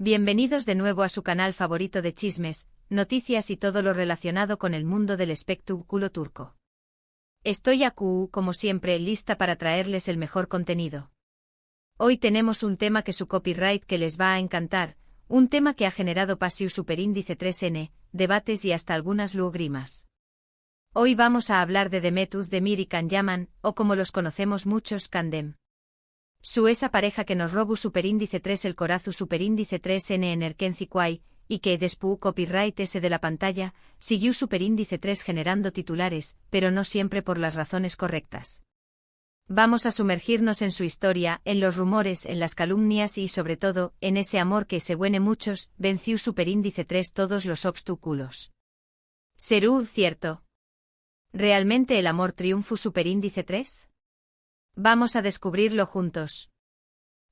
Bienvenidos de nuevo a su canal favorito de chismes, noticias y todo lo relacionado con el mundo del espectáculo turco. Estoy aquí, como siempre, lista para traerles el mejor contenido. Hoy tenemos un tema que su copyright que les va a encantar, un tema que ha generado pasión superíndice 3N, debates y hasta algunas lágrimas. Hoy vamos a hablar de Demet Özdemir y Can Yaman, o como los conocemos muchos, Kandem. Esa pareja que nos robó superíndice 3 el corazu superíndice 3N en Erkenci y que después copyright ese de la pantalla, siguió superíndice 3 generando titulares, pero no siempre por las razones correctas. Vamos a sumergirnos en su historia, en los rumores, en las calumnias y sobre todo, en ese amor que según muchos, venció superíndice 3 todos los obstáculos. ¿Será cierto? ¿Realmente el amor triunfó superíndice 3? Vamos a descubrirlo juntos.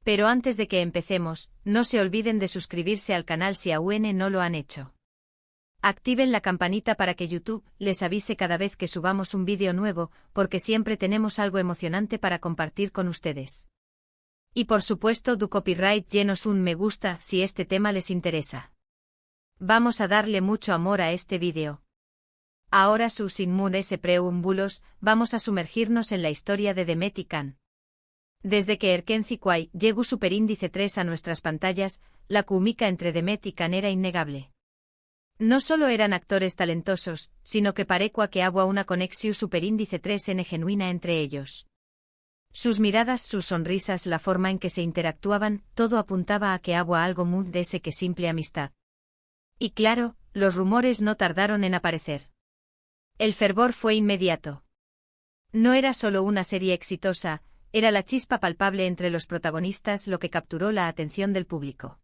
Pero antes de que empecemos, no se olviden de suscribirse al canal si aún no lo han hecho. Activen la campanita para que YouTube les avise cada vez que subamos un vídeo nuevo, porque siempre tenemos algo emocionante para compartir con ustedes. Y por supuesto, du copyright llenos un me gusta si este tema les interesa. Vamos a darle mucho amor a este vídeo. Ahora sin muros preámbulos, vamos a sumergirnos en la historia de Demet y Can. Desde que Erkenci llegó superíndice 3 a nuestras pantallas, la química entre Demet y Can era innegable. No solo eran actores talentosos, sino que parecía que había una conexión superíndice 3N genuina entre ellos. Sus miradas, sus sonrisas, la forma en que se interactuaban, todo apuntaba a que había algo más de ese que simple amistad. Y claro, los rumores no tardaron en aparecer. El fervor fue inmediato. No era solo una serie exitosa, era la chispa palpable entre los protagonistas lo que capturó la atención del público.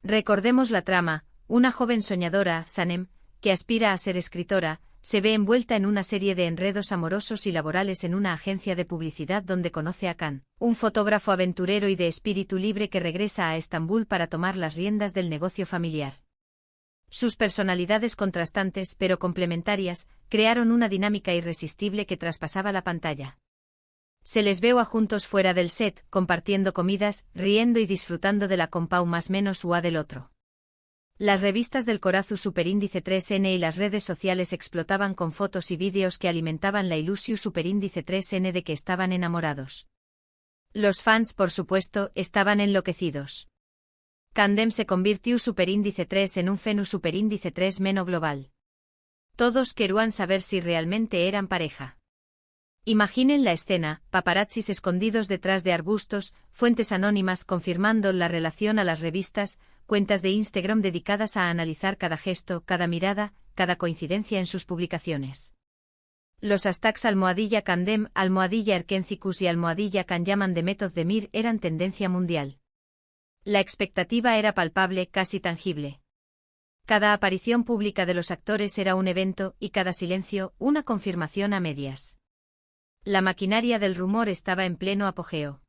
Recordemos la trama: una joven soñadora, Sanem, que aspira a ser escritora, se ve envuelta en una serie de enredos amorosos y laborales en una agencia de publicidad donde conoce a Can, un fotógrafo aventurero y de espíritu libre que regresa a Estambul para tomar las riendas del negocio familiar. Sus personalidades contrastantes pero complementarias crearon una dinámica irresistible que traspasaba la pantalla. Se les veo a juntos fuera del set, compartiendo comidas, riendo y disfrutando de la compau más menos ua del otro. Las revistas del corazu superíndice 3N y las redes sociales explotaban con fotos y vídeos que alimentaban la ilusión superíndice 3N de que estaban enamorados. Los fans, por supuesto, estaban enloquecidos. Kandem se convirtió superíndice 3 en un fenómeno superíndice 3 meno global. Todos querían saber si realmente eran pareja. Imaginen la escena: paparazzis escondidos detrás de arbustos, fuentes anónimas confirmando la relación a las revistas, cuentas de Instagram dedicadas a analizar cada gesto, cada mirada, cada coincidencia en sus publicaciones. Los hashtags #Kandem, #Erkencicus y #Can Yaman Demet Özdemir eran tendencia mundial. La expectativa era palpable, casi tangible. Cada aparición pública de los actores era un evento, y cada silencio, una confirmación a medias. La maquinaria del rumor estaba en pleno apogeo.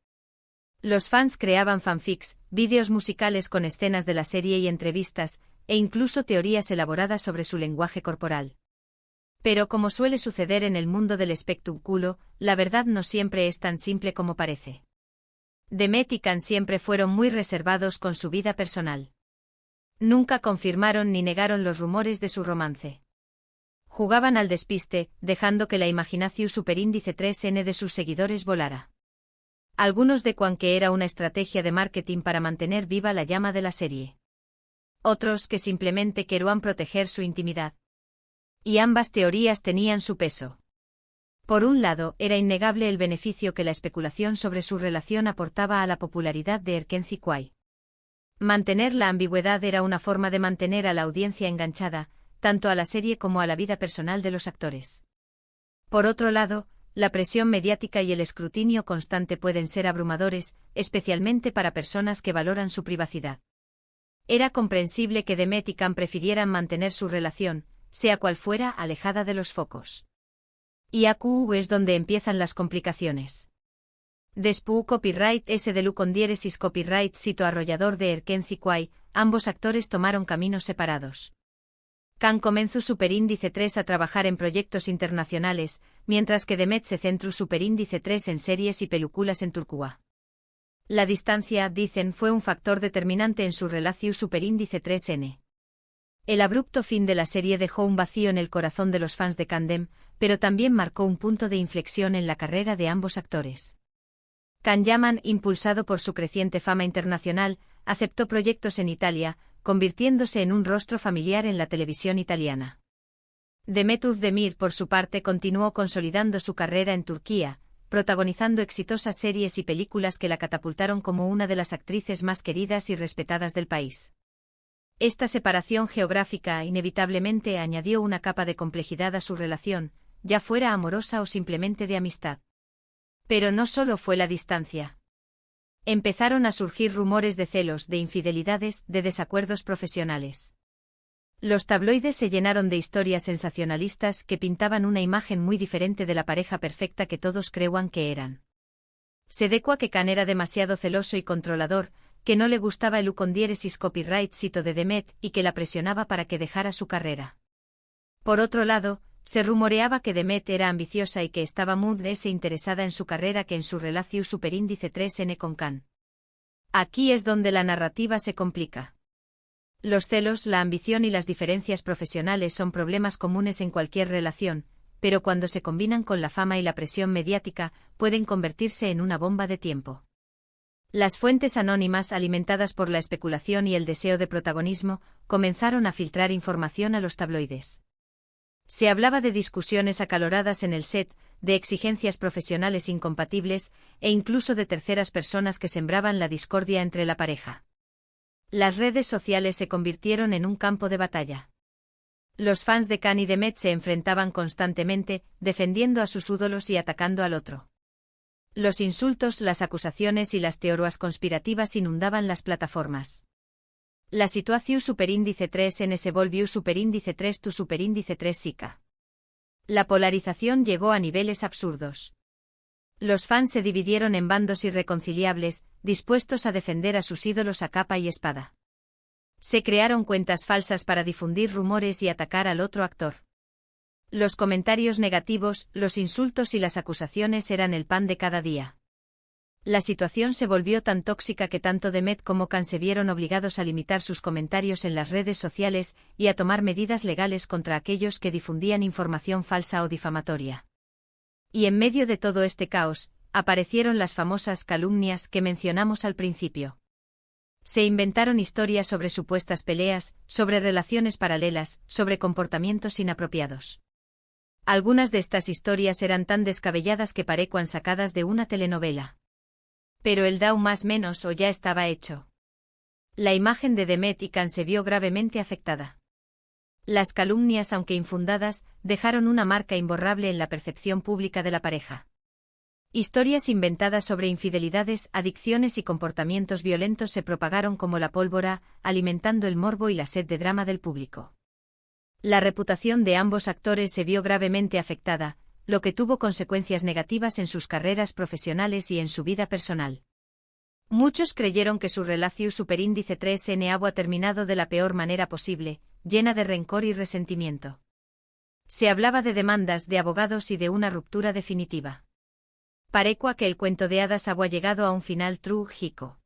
Los fans creaban fanfics, vídeos musicales con escenas de la serie y entrevistas, e incluso teorías elaboradas sobre su lenguaje corporal. Pero como suele suceder en el mundo del espectáculo, la verdad no siempre es tan simple como parece. Demet y Can siempre fueron muy reservados con su vida personal. Nunca confirmaron ni negaron los rumores de su romance. Jugaban al despiste, dejando que la imaginación superíndice 3N de sus seguidores volara. Algunos de que era una estrategia de marketing para mantener viva la llama de la serie. Otros que simplemente querían proteger su intimidad. Y ambas teorías tenían su peso. Por un lado, era innegable el beneficio que la especulación sobre su relación aportaba a la popularidad de Erkenci. Mantener la ambigüedad era una forma de mantener a la audiencia enganchada, tanto a la serie como a la vida personal de los actores. Por otro lado, la presión mediática y el escrutinio constante pueden ser abrumadores, especialmente para personas que valoran su privacidad. Era comprensible que Demet y Can prefirieran mantener su relación, sea cual fuera, alejada de los focos. Y aquí es donde empiezan las complicaciones. Después copyright ese de con diéresis copyright sito arrollador de Erkenci, ambos actores tomaron caminos separados. Can comenzó superíndice 3 a trabajar en proyectos internacionales, mientras que Demet se centró superíndice 3 en series y películas en Turquía. La distancia, dicen, fue un factor determinante en su relación superíndice 3N. El abrupto fin de la serie dejó un vacío en el corazón de los fans de Candem, pero también marcó un punto de inflexión en la carrera de ambos actores. Can Yaman, impulsado por su creciente fama internacional, aceptó proyectos en Italia, convirtiéndose en un rostro familiar en la televisión italiana. Demet Özdemir, por su parte, continuó consolidando su carrera en Turquía, protagonizando exitosas series y películas que la catapultaron como una de las actrices más queridas y respetadas del país. Esta separación geográfica inevitablemente añadió una capa de complejidad a su relación, ya fuera amorosa o simplemente de amistad. Pero no solo fue la distancia. Empezaron a surgir rumores de celos, de infidelidades, de desacuerdos profesionales. Los tabloides se llenaron de historias sensacionalistas que pintaban una imagen muy diferente de la pareja perfecta que todos creían que eran. Se decía que Can era demasiado celoso y controlador, que no le gustaba el ucondiéresis copyright cito de Demet y que la presionaba para que dejara su carrera. Por otro lado, se rumoreaba que Demet era ambiciosa y que estaba muy interesada en su carrera que en su relación superíndice 3N con Can. Aquí es donde la narrativa se complica. Los celos, la ambición y las diferencias profesionales son problemas comunes en cualquier relación, pero cuando se combinan con la fama y la presión mediática, pueden convertirse en una bomba de tiempo. Las fuentes anónimas, alimentadas por la especulación y el deseo de protagonismo, comenzaron a filtrar información a los tabloides. Se hablaba de discusiones acaloradas en el set, de exigencias profesionales incompatibles, e incluso de terceras personas que sembraban la discordia entre la pareja. Las redes sociales se convirtieron en un campo de batalla. Los fans de Can y Demet se enfrentaban constantemente, defendiendo a sus ídolos y atacando al otro. Los insultos, las acusaciones y las teorías conspirativas inundaban las plataformas. La situación superíndice 3N se volvió superíndice 3 tu superíndice 3 Sica. La polarización llegó a niveles absurdos. Los fans se dividieron en bandos irreconciliables, dispuestos a defender a sus ídolos a capa y espada. Se crearon cuentas falsas para difundir rumores y atacar al otro actor. Los comentarios negativos, los insultos y las acusaciones eran el pan de cada día. La situación se volvió tan tóxica que tanto Demet como Can se vieron obligados a limitar sus comentarios en las redes sociales y a tomar medidas legales contra aquellos que difundían información falsa o difamatoria. Y en medio de todo este caos, aparecieron las famosas calumnias que mencionamos al principio. Se inventaron historias sobre supuestas peleas, sobre relaciones paralelas, sobre comportamientos inapropiados. Algunas de estas historias eran tan descabelladas que parecían sacadas de una telenovela. Pero el dau más menos o ya estaba hecho. La imagen de Demet y Can se vio gravemente afectada. Las calumnias, aunque infundadas, dejaron una marca imborrable en la percepción pública de la pareja. Historias inventadas sobre infidelidades, adicciones y comportamientos violentos se propagaron como la pólvora, alimentando el morbo y la sed de drama del público. La reputación de ambos actores se vio gravemente afectada, lo que tuvo consecuencias negativas en sus carreras profesionales y en su vida personal. Muchos creyeron que su relación superíndice 3N había terminado de la peor manera posible, llena de rencor y resentimiento. Se hablaba de demandas de abogados y de una ruptura definitiva. Parecía que el cuento de hadas había llegado a un final trágico.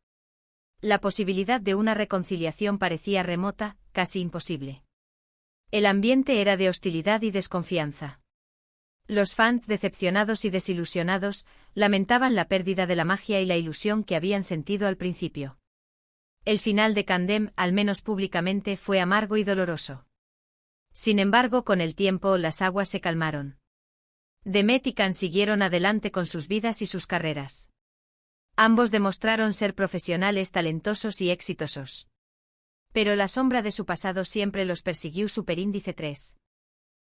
La posibilidad de una reconciliación parecía remota, casi imposible. El ambiente era de hostilidad y desconfianza. Los fans, decepcionados y desilusionados, lamentaban la pérdida de la magia y la ilusión que habían sentido al principio. El final de Candem, al menos públicamente, fue amargo y doloroso. Sin embargo, con el tiempo las aguas se calmaron. Demet y Can siguieron adelante con sus vidas y sus carreras. Ambos demostraron ser profesionales talentosos y exitosos. Pero la sombra de su pasado siempre los persiguió superíndice 3.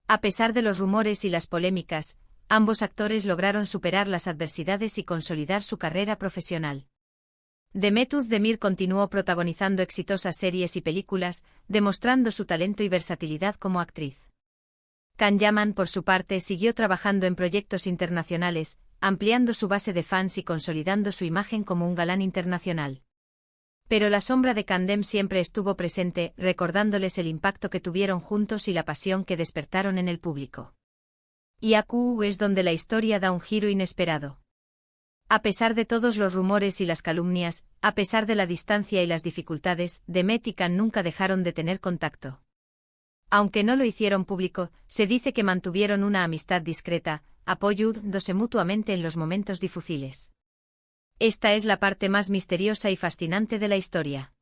A pesar de los rumores y las polémicas, ambos actores lograron superar las adversidades y consolidar su carrera profesional. Demet Özdemir continuó protagonizando exitosas series y películas, demostrando su talento y versatilidad como actriz. Can Yaman, por su parte, siguió trabajando en proyectos internacionales, ampliando su base de fans y consolidando su imagen como un galán internacional. Pero la sombra de Candem siempre estuvo presente, recordándoles el impacto que tuvieron juntos y la pasión que despertaron en el público. Y aquí es donde la historia da un giro inesperado. A pesar de todos los rumores y las calumnias, a pesar de la distancia y las dificultades, Demet y Can nunca dejaron de tener contacto. Aunque no lo hicieron público, se dice que mantuvieron una amistad discreta, apoyándose mutuamente en los momentos difíciles. Esta es la parte más misteriosa y fascinante de la historia.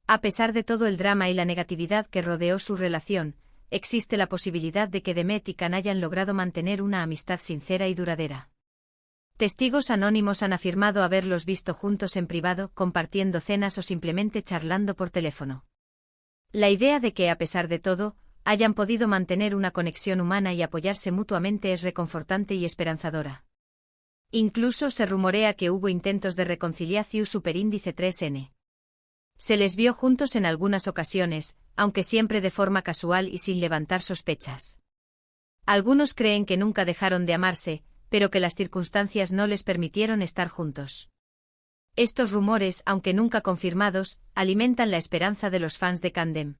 A pesar de todo el drama y la negatividad que rodeó su relación, existe la posibilidad de que Demet y Can hayan logrado mantener una amistad sincera y duradera. Testigos anónimos han afirmado haberlos visto juntos en privado, compartiendo cenas o simplemente charlando por teléfono. La idea de que, a pesar de todo, hayan podido mantener una conexión humana y apoyarse mutuamente es reconfortante y esperanzadora. Incluso se rumorea que hubo intentos de reconciliación superíndice 3N. Se les vio juntos en algunas ocasiones, aunque siempre de forma casual y sin levantar sospechas. Algunos creen que nunca dejaron de amarse, pero que las circunstancias no les permitieron estar juntos. Estos rumores, aunque nunca confirmados, alimentan la esperanza de los fans de Candem.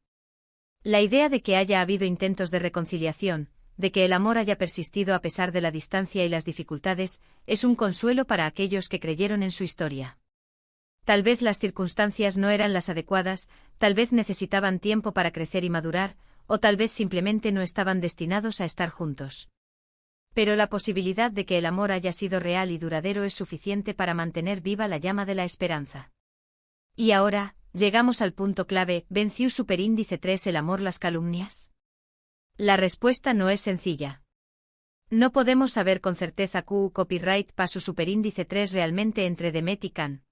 La idea de que haya habido intentos de reconciliación, de que el amor haya persistido a pesar de la distancia y las dificultades, es un consuelo para aquellos que creyeron en su historia. Tal vez las circunstancias no eran las adecuadas, tal vez necesitaban tiempo para crecer y madurar, o tal vez simplemente no estaban destinados a estar juntos. Pero la posibilidad de que el amor haya sido real y duradero es suficiente para mantener viva la llama de la esperanza. Y ahora, llegamos al punto clave, ¿venció superíndice 3 el amor las calumnias? La respuesta no es sencilla. No podemos saber con certeza copyright pa su superíndice 3 realmente entre Demet y Can.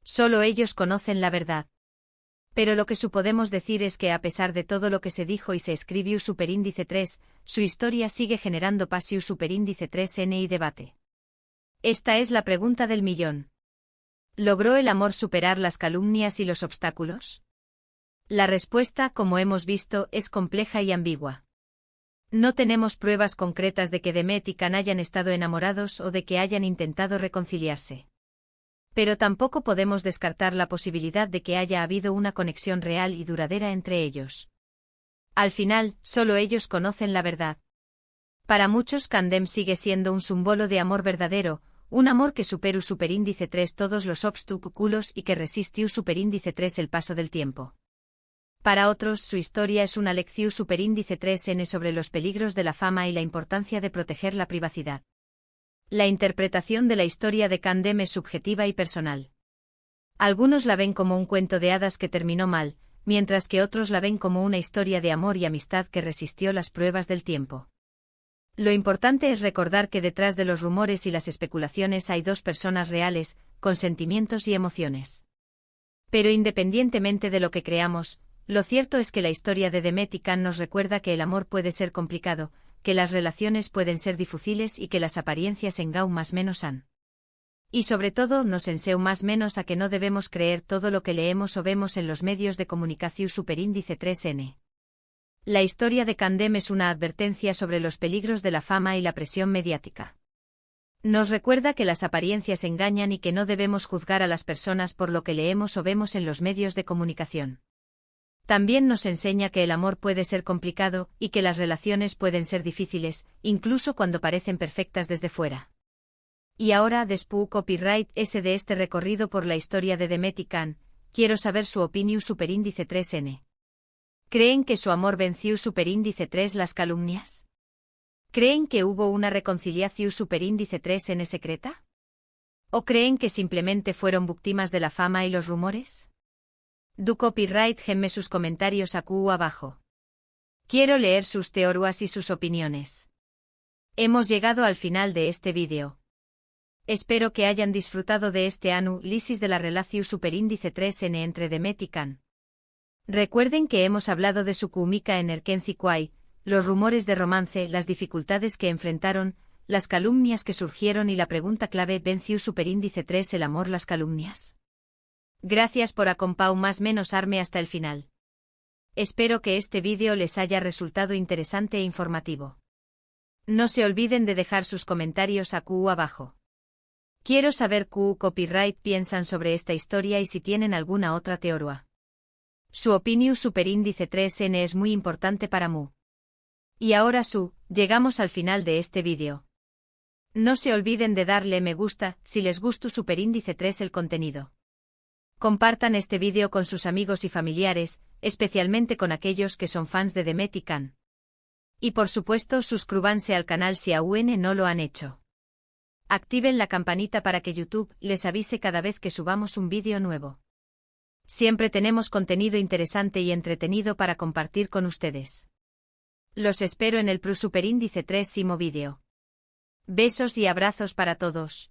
Solo ellos conocen la verdad. Pero lo que podemos decir es que a pesar de todo lo que se dijo y se escribió superíndice 3, su historia sigue generando pasión superíndice 3N y debate. Esta es la pregunta del millón. ¿Logró el amor superar las calumnias y los obstáculos? La respuesta, como hemos visto, es compleja y ambigua. No tenemos pruebas concretas de que Demet y Can hayan estado enamorados o de que hayan intentado reconciliarse. Pero tampoco podemos descartar la posibilidad de que haya habido una conexión real y duradera entre ellos. Al final, solo ellos conocen la verdad. Para muchos Candem sigue siendo un símbolo de amor verdadero, un amor que superó superíndice 3 todos los obstáculos y que resistió superíndice 3 el paso del tiempo. Para otros su historia es una lección superíndice 3N sobre los peligros de la fama y la importancia de proteger la privacidad. La interpretación de la historia de Candem es subjetiva y personal. Algunos la ven como un cuento de hadas que terminó mal, mientras que otros la ven como una historia de amor y amistad que resistió las pruebas del tiempo. Lo importante es recordar que detrás de los rumores y las especulaciones hay dos personas reales, con sentimientos y emociones. Pero independientemente de lo que creamos, lo cierto es que la historia de Demet y Can nos recuerda que el amor puede ser complicado, que las relaciones pueden ser difíciles y que las apariencias engau más menos han. Y sobre todo nos enseña más menos a que no debemos creer todo lo que leemos o vemos en los medios de comunicación superíndice 3N. La historia de Candem es una advertencia sobre los peligros de la fama y la presión mediática. Nos recuerda que las apariencias engañan y que no debemos juzgar a las personas por lo que leemos o vemos en los medios de comunicación. También nos enseña que el amor puede ser complicado y que las relaciones pueden ser difíciles, incluso cuando parecen perfectas desde fuera. Y ahora, después copyright S de este recorrido por la historia de Demet y Can, quiero saber su opinión superíndice 3N. ¿Creen que su amor venció superíndice 3 las calumnias? ¿Creen que hubo una reconciliación superíndice 3N secreta? ¿O creen que simplemente fueron víctimas de la fama y los rumores? Du copyright genme sus comentarios abajo. Quiero leer sus teorías y sus opiniones. Hemos llegado al final de este vídeo. Espero que hayan disfrutado de este análisis de la relación superíndice 3N entre Demet y Can. Recuerden que hemos hablado de su química en Erkenci Kwai, los rumores de romance, las dificultades que enfrentaron, las calumnias que surgieron y la pregunta clave ¿venció superíndice 3 el amor las calumnias? Gracias por acompañar más menos arme hasta el final. Espero que este vídeo les haya resultado interesante e informativo. No se olviden de dejar sus comentarios abajo. Quiero saber qué copyright piensan sobre esta historia y si tienen alguna otra teoría. Su opinión superíndice 3N es muy importante para mí. Y ahora llegamos al final de este vídeo. No se olviden de darle me gusta si les gustó Superíndice 3 el contenido. Compartan este vídeo con sus amigos y familiares, especialmente con aquellos que son fans de Demet y Can. Y por supuesto suscríbanse al canal si aún no lo han hecho. Activen la campanita para que YouTube les avise cada vez que subamos un vídeo nuevo. Siempre tenemos contenido interesante y entretenido para compartir con ustedes. Los espero en el Superíndice 3 vídeo. Besos y abrazos para todos.